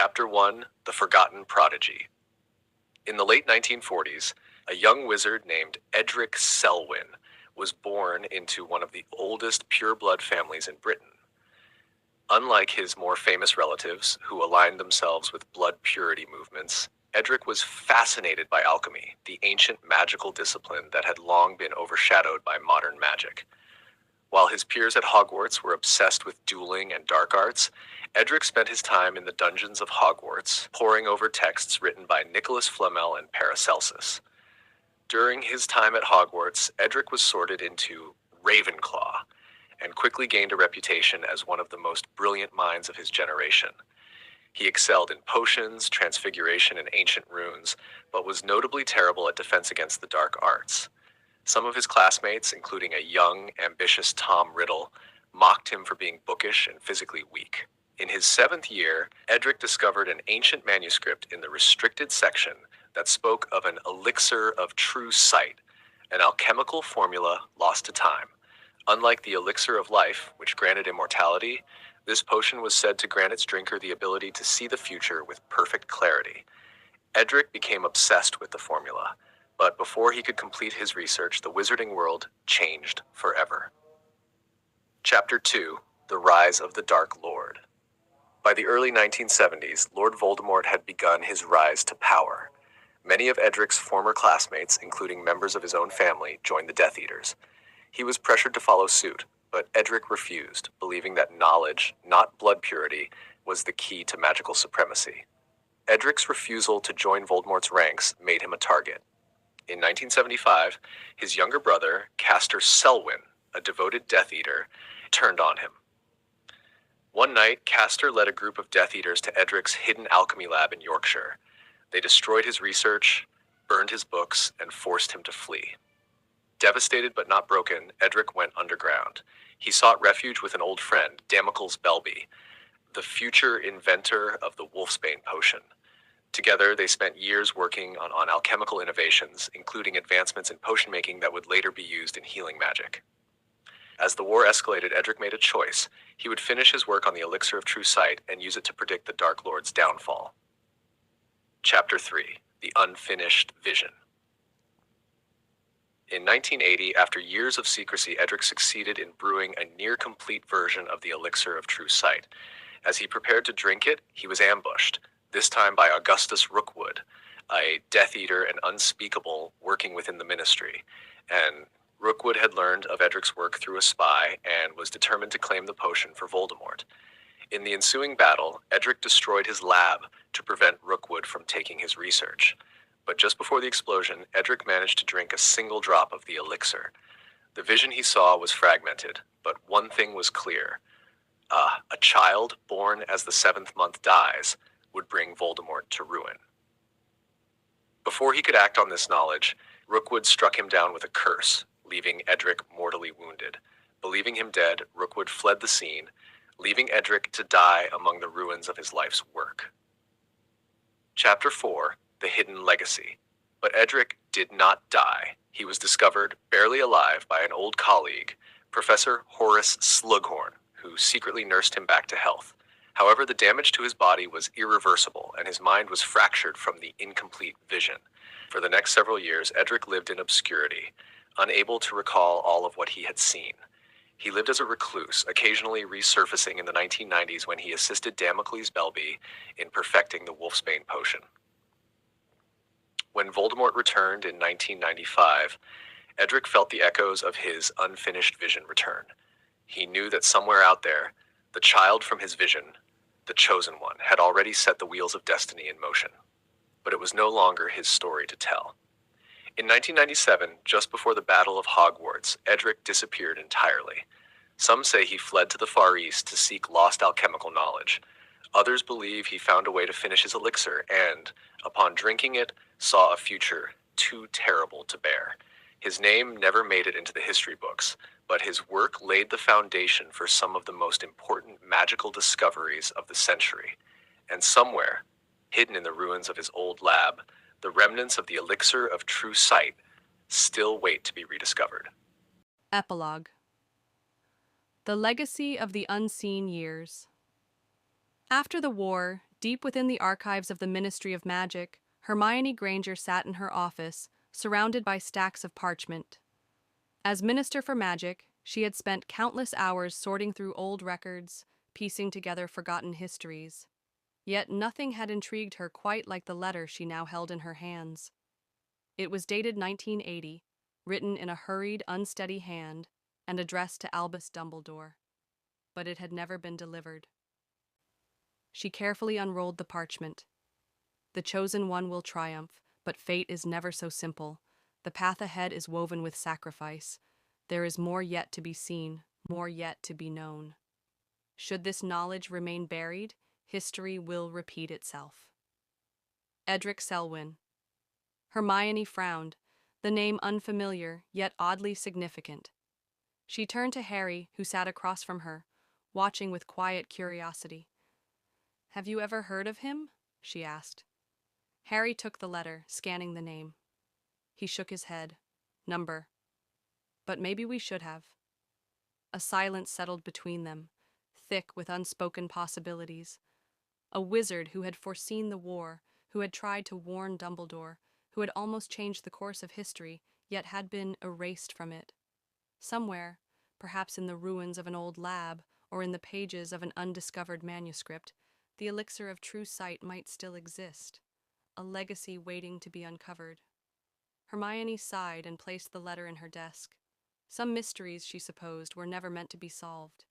Chapter 1: The Forgotten Prodigy. In the late 1940s, a young wizard named Edric Selwyn was born into one of the oldest pure-blood families in Britain. Unlike his more famous relatives, who aligned themselves with blood purity movements, Edric was fascinated by alchemy, the ancient magical discipline that had long been overshadowed by modern magic. While his peers at Hogwarts were obsessed with dueling and dark arts, Edric spent his time in the dungeons of Hogwarts, poring over texts written by Nicholas Flamel and Paracelsus. During his time at Hogwarts, Edric was sorted into Ravenclaw, and quickly gained a reputation as one of the most brilliant minds of his generation. He excelled in potions, transfiguration, and ancient runes, but was notably terrible at defense against the dark arts. Some of his classmates, including a young, ambitious Tom Riddle, mocked him for being bookish and physically weak. In his 7th year, Edric discovered an ancient manuscript in the restricted section that spoke of an elixir of true sight, an alchemical formula lost to time. Unlike the elixir of life, which granted immortality, this potion was said to grant its drinker the ability to see the future with perfect clarity. Edric became obsessed with the formula, but before he could complete his research, the wizarding world changed forever. Chapter 2: The Rise of the Dark Lord. By the early 1970s, Lord Voldemort had begun his rise to power. Many of Edric's former classmates, including members of his own family, joined the Death Eaters. He was pressured to follow suit, but Edric refused, believing that knowledge, not blood purity, was the key to magical supremacy. Edric's refusal to join Voldemort's ranks made him a target. In 1975, his younger brother, Castor Selwyn, a devoted Death Eater, turned on him. One night, Castor led a group of Death Eaters to Edric's hidden alchemy lab in Yorkshire. They destroyed his research, burned his books, and forced him to flee. Devastated but not broken, Edric went underground. He sought refuge with an old friend, Damocles Belby, the future inventor of the Wolfsbane potion. Together, they spent years working on alchemical innovations, including advancements in potion making that would later be used in healing magic. As the war escalated, Edric made a choice. He would finish his work on the elixir of true sight and use it to predict the Dark Lord's downfall. Chapter 3: The Unfinished Vision. In 1980, after years of secrecy, Edric succeeded in brewing a near-complete version of the elixir of true sight. As he prepared to drink it, he was ambushed, this time by Augustus Rookwood, a Death Eater and unspeakable working within the Ministry. And Rookwood had learned of Edric's work through a spy and was determined to claim the potion for Voldemort. In the ensuing battle, Edric destroyed his lab to prevent Rookwood from taking his research. But just before the explosion, Edric managed to drink a single drop of the elixir. The vision he saw was fragmented, but one thing was clear. A child born as the 7th month dies would bring Voldemort to ruin. Before he could act on this knowledge, Rookwood struck him down with a curse, leaving Edric mortally wounded. Believing him dead, Rookwood fled the scene, leaving Edric to die among the ruins of his life's work. Chapter 4: The Hidden Legacy. But Edric did not die. He was discovered, barely alive, by an old colleague, Professor Horace Slughorn, who secretly nursed him back to health. However, the damage to his body was irreversible, and his mind was fractured from the incomplete vision. For the next several years, Edric lived in obscurity, unable to recall all of what he had seen. He lived as a recluse, occasionally resurfacing in the 1990s when he assisted Damocles Belby in perfecting the Wolfsbane potion. When Voldemort returned in 1995, Edric felt the echoes of his unfinished vision return. He knew that somewhere out there, the child from his vision, the chosen one, had already set the wheels of destiny in motion. But it was no longer his story to tell. In 1997, just before the Battle of Hogwarts, Edric disappeared entirely. Some say he fled to the Far East to seek lost alchemical knowledge. Others believe he found a way to finish his elixir and, upon drinking it, saw a future too terrible to bear. His name never made it into the history books, but his work laid the foundation for some of the most important magical discoveries of the century. And somewhere, hidden in the ruins of his old lab, the remnants of the elixir of true sight still wait to be rediscovered. Epilogue. The Legacy of the Unseen Years. After the war, Deep within the archives of the Ministry of Magic, Hermione Granger sat in her office, surrounded by stacks of parchment. As Minister for Magic, she had spent countless hours sorting through old records, piecing together forgotten histories. Yet nothing had intrigued her quite like the letter she now held in her hands. It was dated 1980, written in a hurried, unsteady hand, and addressed to Albus Dumbledore. But it had never been delivered. She carefully unrolled the parchment. The chosen one will triumph, but fate is never so simple. The path ahead is woven with sacrifice. There is more yet to be seen, more yet to be known. Should this knowledge remain buried, history will repeat itself. Edric Selwyn. Hermione frowned, the name unfamiliar, yet oddly significant. She turned to Harry, who sat across from her, watching with quiet curiosity. "Have you ever heard of him?" she asked. Harry took the letter, scanning the name. He shook his head. "Number. But maybe we should have." A silence settled between them, thick with unspoken possibilities. A wizard who had foreseen the war, who had tried to warn Dumbledore, who had almost changed the course of history, yet had been erased from it. Somewhere, perhaps in the ruins of an old lab or in the pages of an undiscovered manuscript, the elixir of true sight might still exist, a legacy waiting to be uncovered. Hermione sighed and placed the letter in her desk. Some mysteries, she supposed, were never meant to be solved.